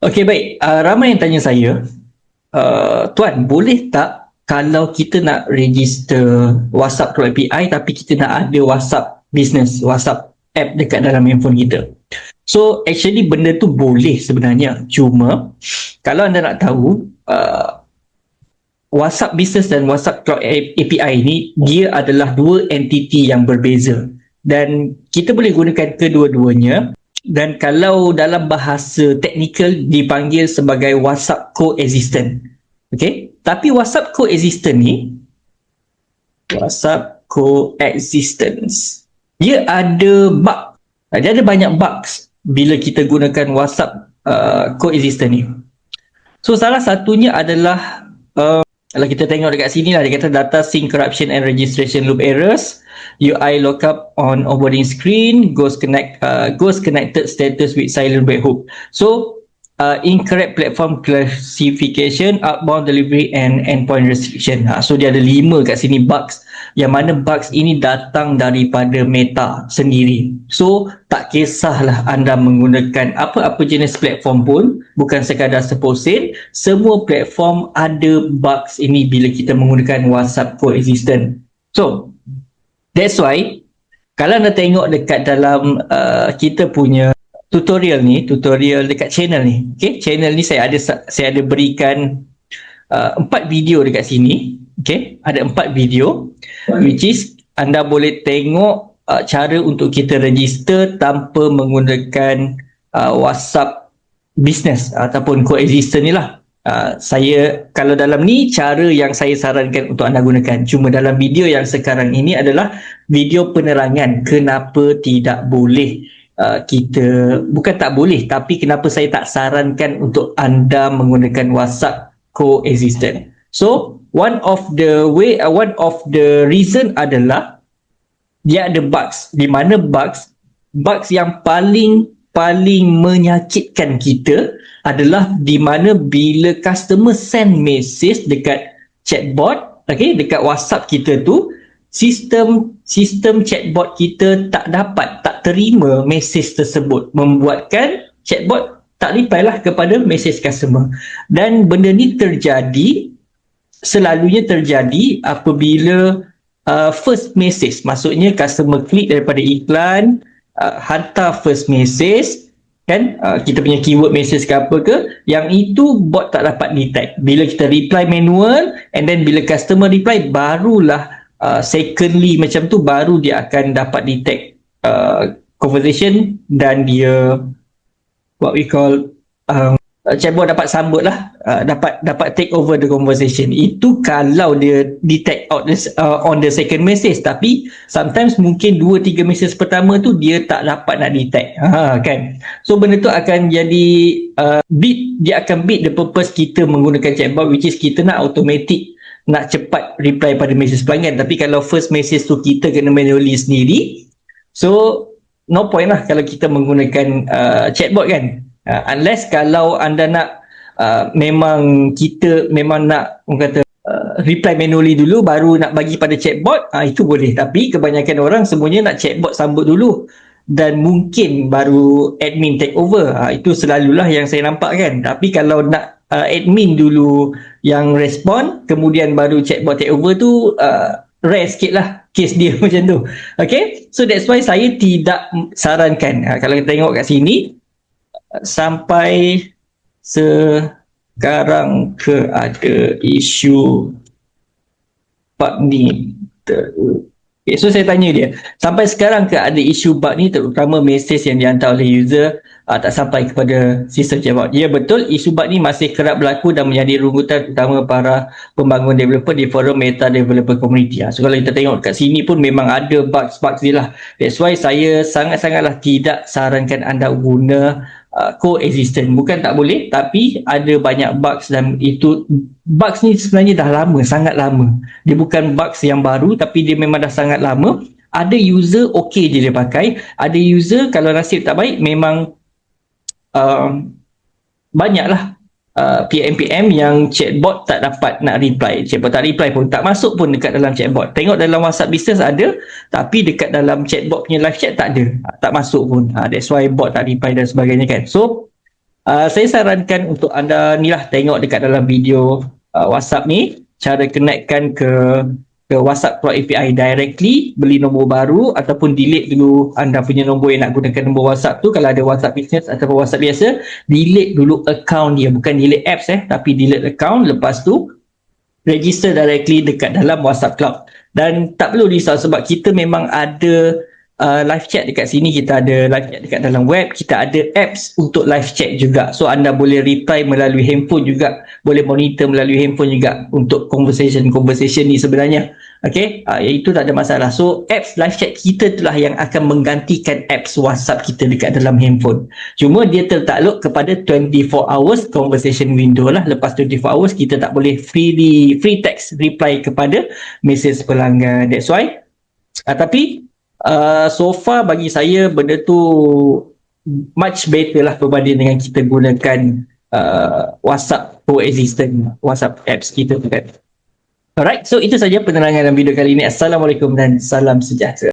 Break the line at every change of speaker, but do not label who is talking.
Okey, baik. Ramai yang tanya saya, Tuan, boleh tak kalau kita nak register WhatsApp through API tapi kita nak ada WhatsApp business, WhatsApp app dekat dalam handphone kita? So, actually benda tu boleh sebenarnya. Cuma, kalau anda nak tahu, WhatsApp business dan WhatsApp through API ni, dia adalah dua entiti yang berbeza. Dan kita boleh gunakan kedua-duanya. Dan kalau dalam bahasa teknikal dipanggil sebagai WhatsApp coexistent. Okay? Tapi WhatsApp coexistent ni, WhatsApp coexistence, dia ada bug. Dia ada banyak bugs bila kita gunakan WhatsApp coexistent ni. So salah satunya adalah kalau kita tengok dekat sini lah, dia kata data sync corruption and registration loop errors, UI lockup on onboarding screen, ghost connected status with silent webhook. So incorrect platform classification, outbound delivery and endpoint restriction. So dia ada 5 kat sini bugs, yang mana bugs ini datang daripada Meta sendiri. So tak kisahlah anda menggunakan apa-apa jenis platform pun, bukan sekadar Seposin, semua platform ada bugs ini bila kita menggunakan WhatsApp coexistent. So that's why kalau anda tengok dekat dalam kita punya tutorial dekat channel ni, okay, channel ni saya ada berikan 4 video dekat sini, okay, ada 4 video which is anda boleh tengok cara untuk kita register tanpa menggunakan WhatsApp business ataupun coexistent ni lah. Saya kalau dalam ni cara yang saya sarankan untuk anda gunakan. Cuma dalam video yang sekarang ini adalah video penerangan kenapa tidak boleh kita, bukan tak boleh, tapi kenapa saya tak sarankan untuk anda menggunakan WhatsApp coexistent. So one of the reason adalah dia ada bugs, di mana bugs yang paling menyakitkan kita adalah di mana bila customer send message dekat chatbot, okay, dekat WhatsApp kita tu, sistem chatbot kita tak terima message tersebut, membuatkan chatbot tak reply lah kepada message customer. Dan benda ni selalunya terjadi apabila first message, maksudnya customer klik daripada iklan, hantar first message kan, kita punya keyword message ke apa ke, yang itu bot tak dapat detect. Bila kita reply manual and then bila customer reply, barulah secondly macam tu, baru dia akan dapat detect conversation dan dia what we call chatbot dapat sambut lah, dapat take over the conversation. Itu kalau dia detect out on the second message. Tapi sometimes mungkin 2-3 message pertama tu dia tak dapat nak detect, kan. So benda tu akan jadi dia akan beat the purpose kita menggunakan chatbot, which is kita nak automatic, nak cepat reply pada message pelanggan. Tapi kalau first message tu kita kena manually sendiri, so no point lah kalau kita menggunakan chatbot kan. Unless kalau anda nak memang nak kata reply manually dulu baru nak bagi pada chatbot, itu boleh. Tapi kebanyakan orang semuanya nak chatbot sambut dulu dan mungkin baru admin take over. Itu selalulah yang saya nampak kan. Tapi kalau nak admin dulu yang respon, kemudian baru chatbot take over tu rare sikit lah case dia macam tu. Okay, so that's why saya tidak sarankan. Kalau kita tengok kat sini, sampai sekarang ke ada isu bug ni. Okay, so saya tanya dia, sampai sekarang ke ada isu bug ni, terutama mesej yang dihantar oleh user tak sampai kepada sistem chatbot? Ya, betul, isu bug ni masih kerap berlaku dan menjadi rungutan utama para pembangun developer di forum Meta Developer Community. So kalau kita tengok kat sini pun memang ada bugs dia lah. That's why saya sangat-sangatlah tidak sarankan anda guna coexistent. Bukan tak boleh, tapi ada banyak bugs, dan itu bugs ni sebenarnya dah lama, sangat lama. Dia bukan bugs yang baru, tapi dia memang dah sangat lama. Ada user okey je dia pakai, ada user kalau nasib tak baik memang banyaklah PM yang chatbot tak dapat nak reply. Chatbot tak reply pun, tak masuk pun dekat dalam chatbot. Tengok dalam WhatsApp business ada, tapi dekat dalam chatbot punya live chat tak ada, tak masuk pun. That's why bot tak reply dan sebagainya kan. So Saya sarankan untuk anda ni lah, tengok dekat dalam video WhatsApp ni, cara connectkan ke WhatsApp Cloud API directly, beli nombor baru ataupun delete dulu anda punya nombor yang nak gunakan nombor WhatsApp tu. Kalau ada WhatsApp Business ataupun WhatsApp biasa, delete dulu account dia, bukan delete apps tapi delete account. Lepas tu register directly dekat dalam WhatsApp Cloud. Dan tak perlu risau sebab kita memang ada live chat dekat sini. Kita ada live chat dekat dalam web, kita ada apps untuk live chat juga. So anda boleh reply melalui handphone juga, boleh monitor melalui handphone juga untuk conversation ni sebenarnya. Okay, itu tak ada masalah. So apps live chat kita itulah yang akan menggantikan apps WhatsApp kita dekat dalam handphone. Cuma dia tertakluk kepada 24 hours conversation window lah. Lepas 24 hours kita tak boleh free text reply kepada mesej pelanggan. That's why tapi so far bagi saya benda tu much better lah berbanding dengan kita gunakan WhatsApp coexistent, WhatsApp apps kita tu kan. Alright, so itu saja penerangan dalam video kali ini. Assalamualaikum dan salam sejahtera.